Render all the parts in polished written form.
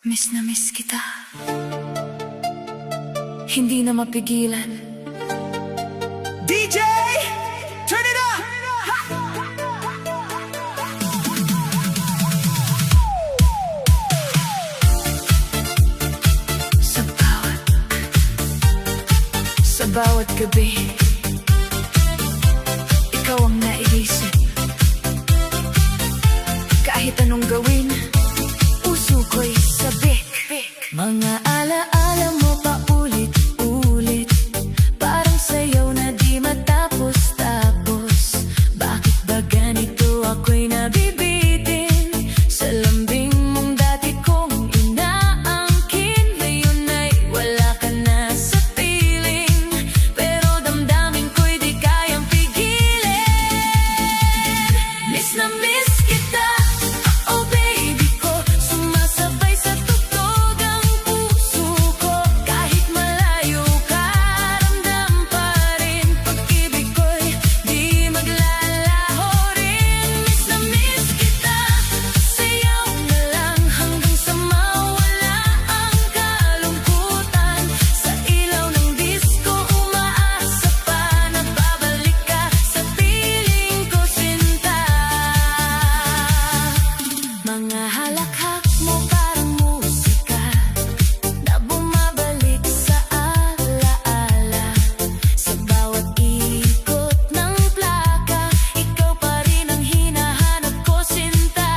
Miss na miss kita. Hindi na mapigilan. DJ, turn it up! Sa bawat gabi, ikaw ang naiisip. Kahit anong gawin, puso ko'y sabik. Mga alaala mo pa ulit-ulit, parang sayaw na di matapos-tapos. Bakit ba ganito ako'y nabibitin? Sa lambing mong dati kong inaangkin, ngayon ay wala ka na sa piling. Pero damdamin ko'y di kayang pigilin. Miss na miss kita, oh baby ko. Sumasabay sa tugtog ang puso ko. Kahit malayo ka, ramdam pa rin. Pag-ibig ko'y di maglalaho rin. Miss na miss kita, sayaw na lang hanggang sa mawala ang kalungkutan. Sa ilaw ng disco, umaasa pa na babalik ka sa piling ko, sinta. Mga halakhak mo parang musika na bumabalik sa alaala. Sa bawat ikot ng plaka, ikaw pa rin ang hinahanap ko, sinta.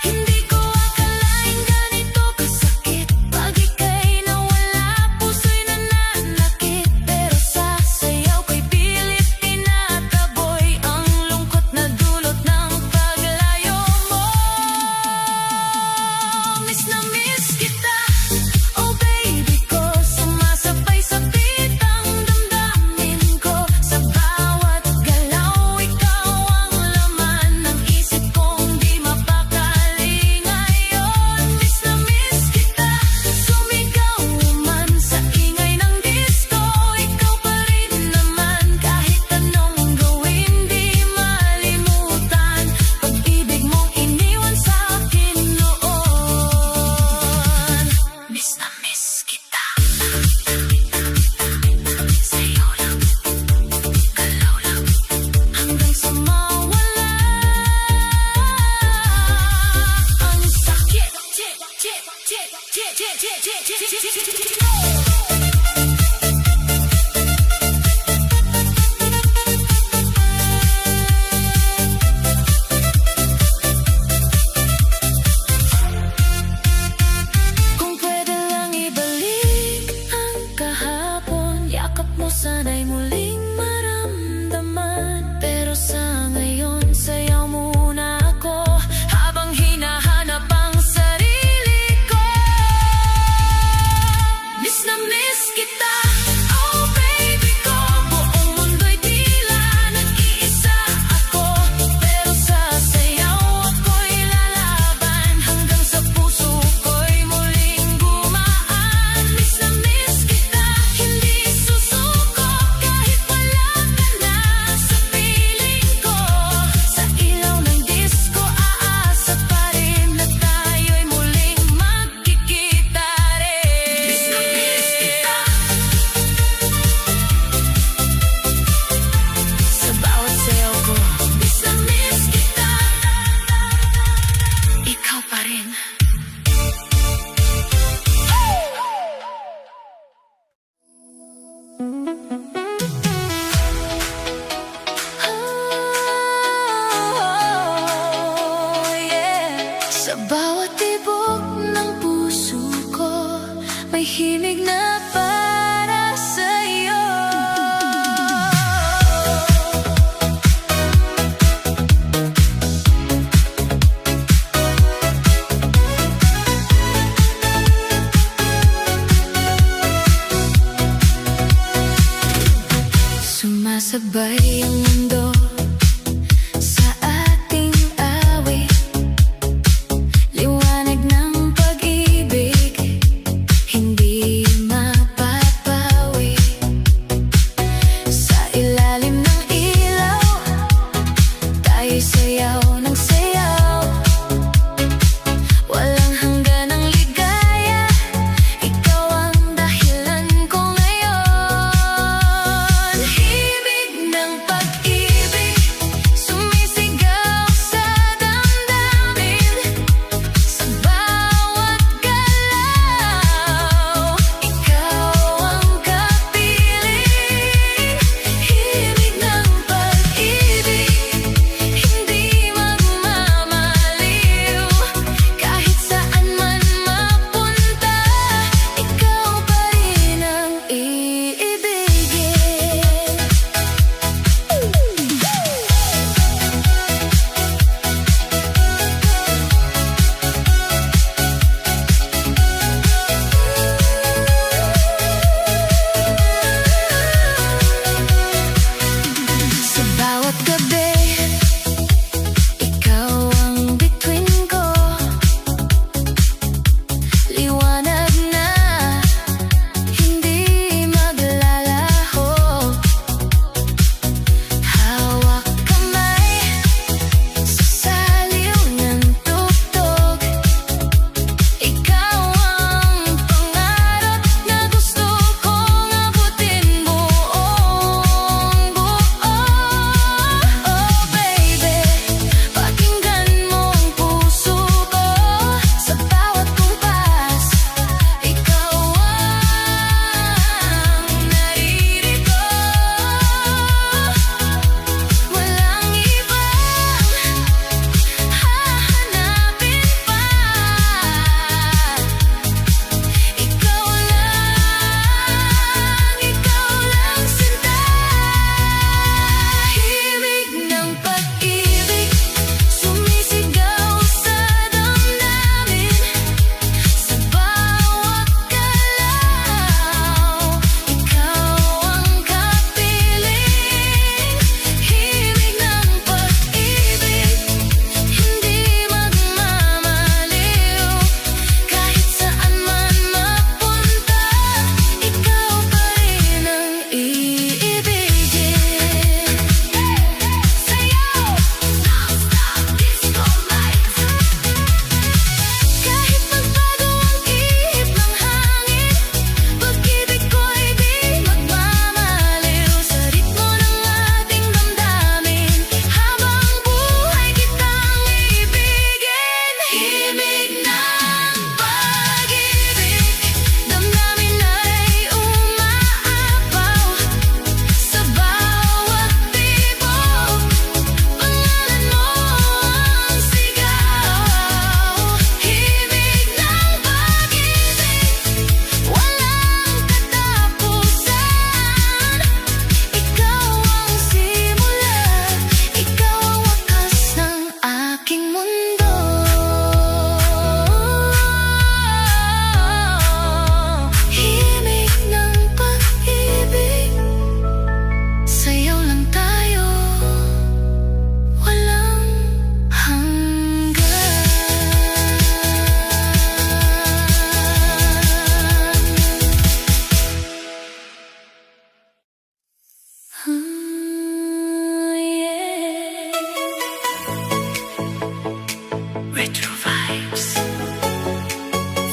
Hindi ko akalaing ganito kasakit. Pag ika'y nawala, puso'y nananakit. Pero sa sayaw ko'y pilit tinataboy ang lungkot na dulot ng paglayo mo. Miss na miss kita, oh baby ko. Sumasabay sa pitang damdamin ko. Sa bawat galaw, ikaw ang laman ng isip kong di mapakali ngayon. Miss na miss kita, sumigaw man sa ingay ng disco. Ikaw pa rin naman, kahit anong gawin di malimutan. Pag-ibig mong iniwan sa akin noon. Miss na miss kita. Sa'yo lang, galaw lang, hanggang sa mawala ang sakit. Kung pwede lang ibalik ang kahapon, yakap mo sana'y muling maramdaman. Pero sa ngayon, sayaw muna ako habang hinahanap ang sarili ko. Miss na miss kita, oh baby ko. Buong mundo'y tila nag-iisa ako. Pero sa sayaw ako'y lalaban hanggang sa puso ko'y muling gumaan. Miss na miss kita, hindi susuko kahit wala ka na sa piling ko. Sa ilaw ng disco, aasa pa rin na tayo'y muling magkikita rin. Miss na miss kita. Sa bawat sayaw ko, miss na miss kita. Ikaw pa rin. Oh, yeah. Sa bawat tibok ng puso ko, may himig na para sa'yo. Sumasabay ang mundo sa ating awit, liwanag ng pag-ibig, hindi mapapawi. Sa ilalim ng ilaw, tayo'y sayaw ng sayaw. Walang hanggan ang ligaya.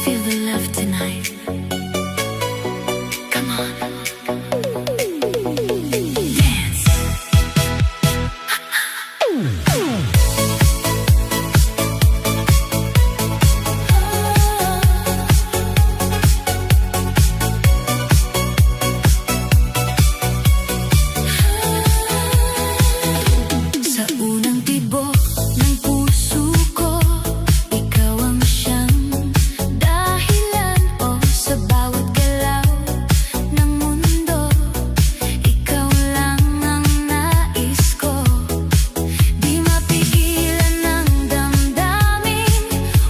Feel the love tonight. Come on. Dance. Sa unang tibok ng puso ko, ikaw ang siyang dahilan, o sa bawat galaw ng mundo, ikaw lang ang nais ko. Di mapigilan ng damdamin,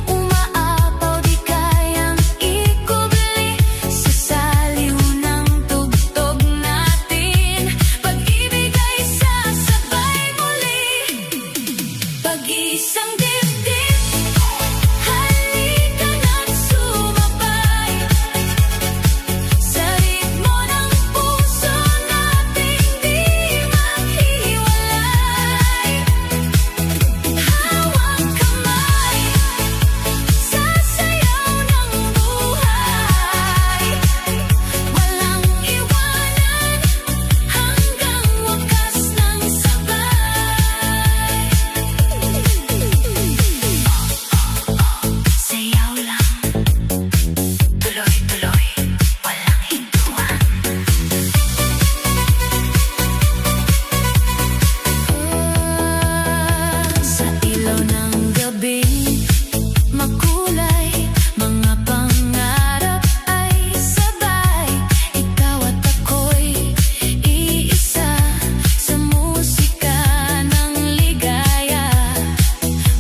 umaapaw di kayang ikubli, sa saliw ng tugtog natin, pag-ibig ay sasabay muli. Pag-iisang dibdib, halika na't sumabay, sa ritmo ng puso nating di maghiwalay. Hawak kamay, sasayaw ng buhay, walang iwanan, hanggang wakas ng sabay. Sayaw lang, tuloy-tuloy, walang hintuan. Sa ilaw ng gabi, makulay, mga pangarap ay sabay. Ikaw at ako'y iisa, sa musika ng ligaya.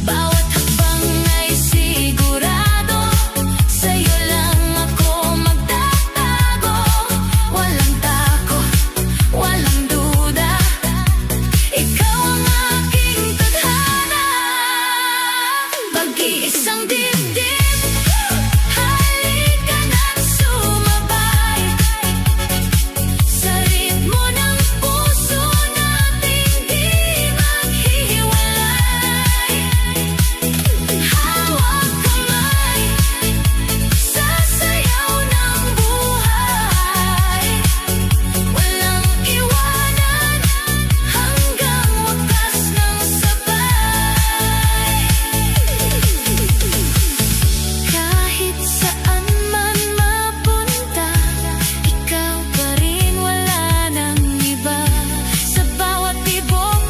Bawat hakbang ay sigurado, sa'yo lang ako magtatago. Walang tako, walang duda, ikaw ang aking tadhana. Pag-iisang dibdib, halika na't sumabay, sa ritmo ng puso nating di maghihiwalay. Hawak kamay, sasayaw ng buhay, walang iwanan, hanggang wakas ng sabay. Kahit saan man mapunta, ikaw pa rin, wala nang iba. Sa bawat tibok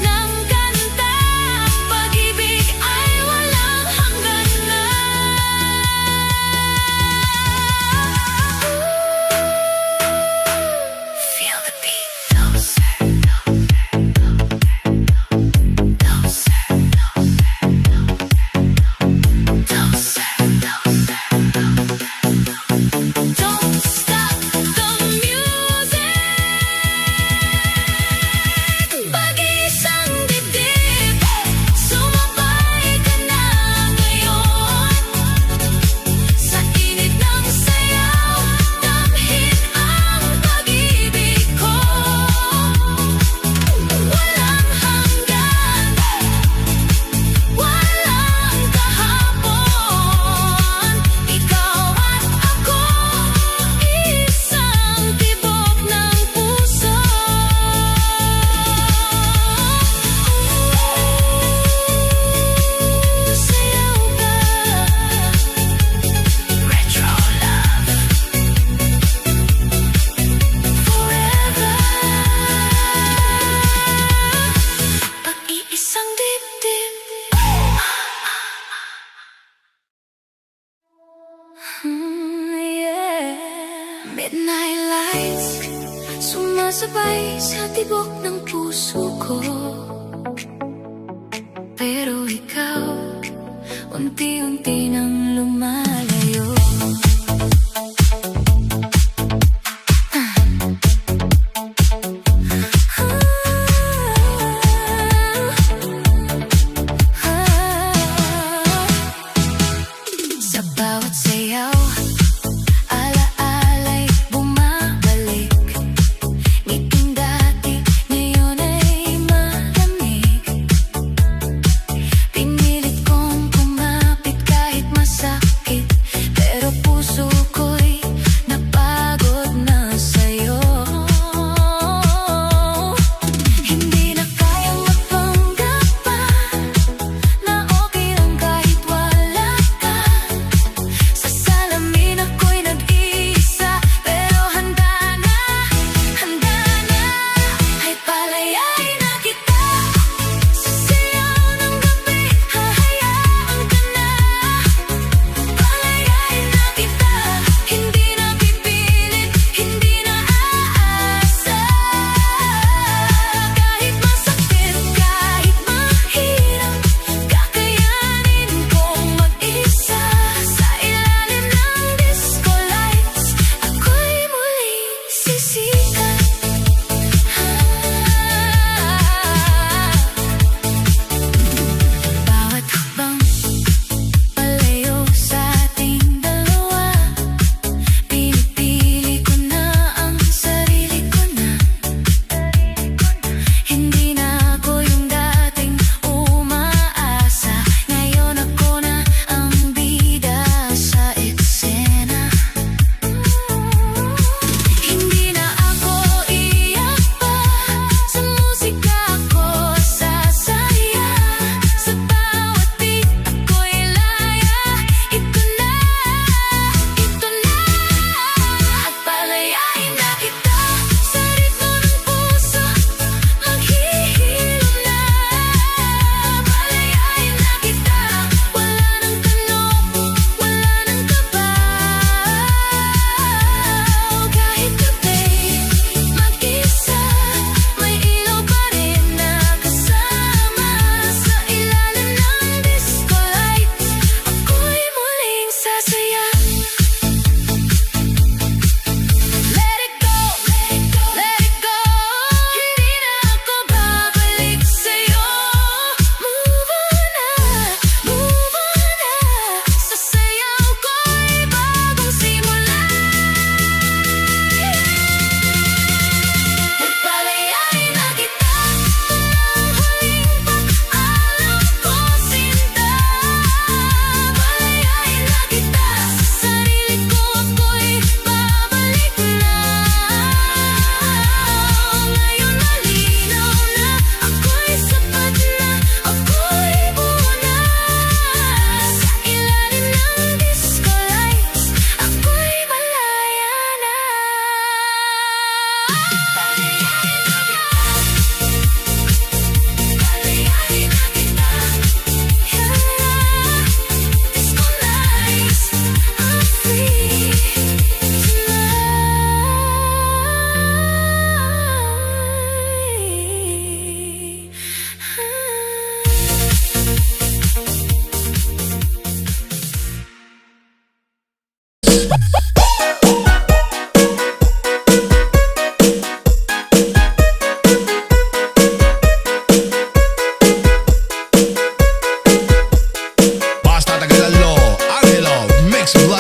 ng kanta, ang pag-ibig ay walang hangganan. Feel the beat, closer, don't stop the music. Pag-iisang dibdib, sumabay ka na ngayon, sa init ng sayaw, damhin ang pag-ibig ko. Walang hanggan, walang kahapon, ikaw at ako, isang tibok ng puso. Sayaw ka, retro love, forever. Pag-iisang dibdib. Yeah. Midnight lights, sumasabay sa tibok ng puso ko. Pero ikaw, unti-unti nang lumalayo. Sa bawat sayaw, ala-ala'y bumabalik. Ngiting dati, ngayon ay malamig. Pinilit kong kumapit kahit mas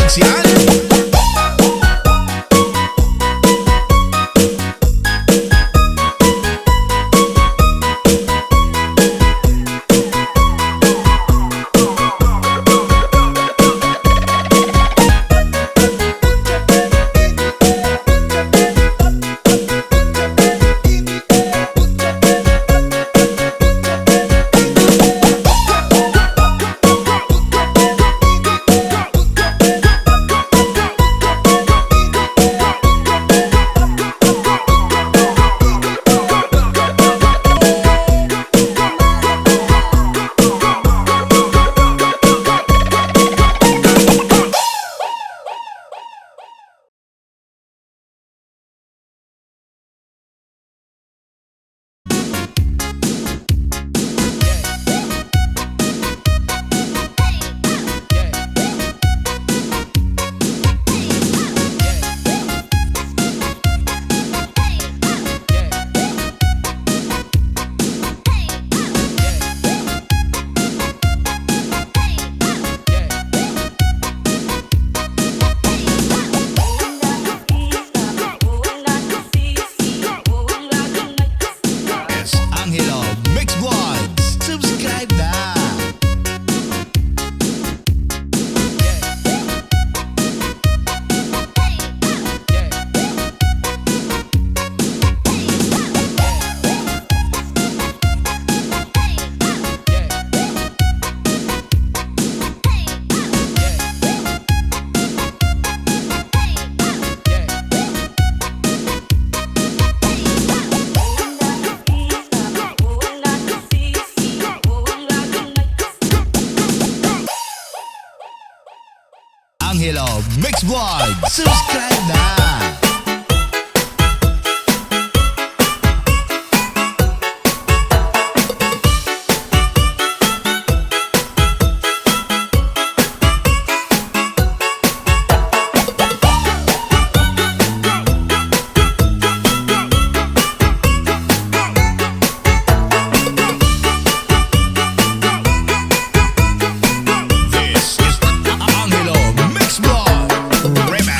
Vlogs yan. Yes, Angelo Mix Vlogs. Subscribe na. Angelo Mix Vlogs. Subscribe na. This is Angelo Mix Vlog Remix.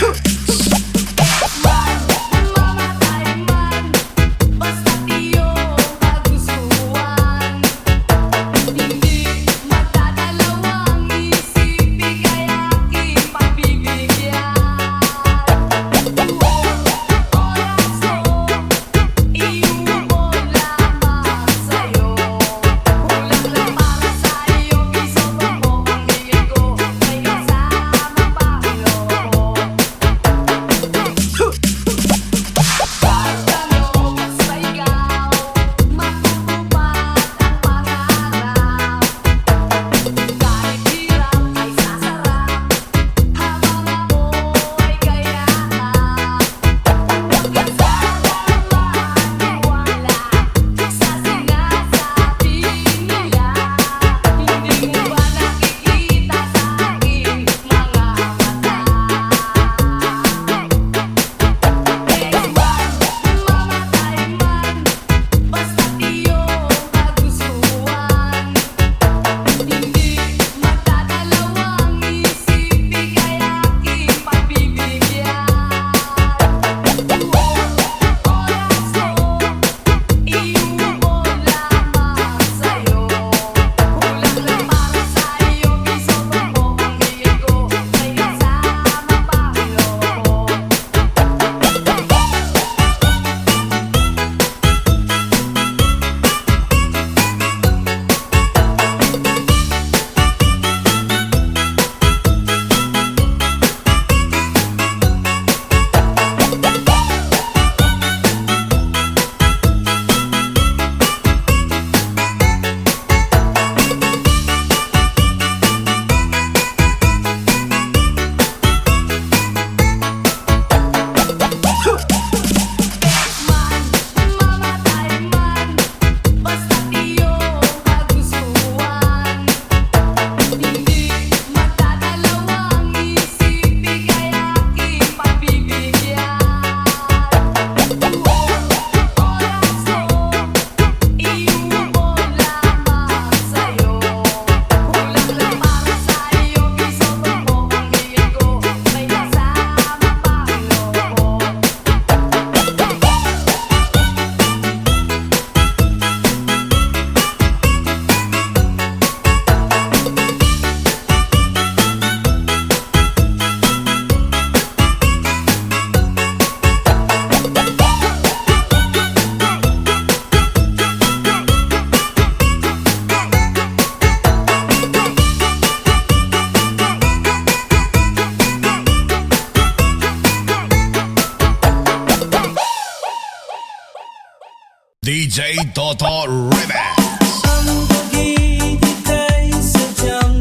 DJ Toto Remix. Ang pag-ibig ay sadyang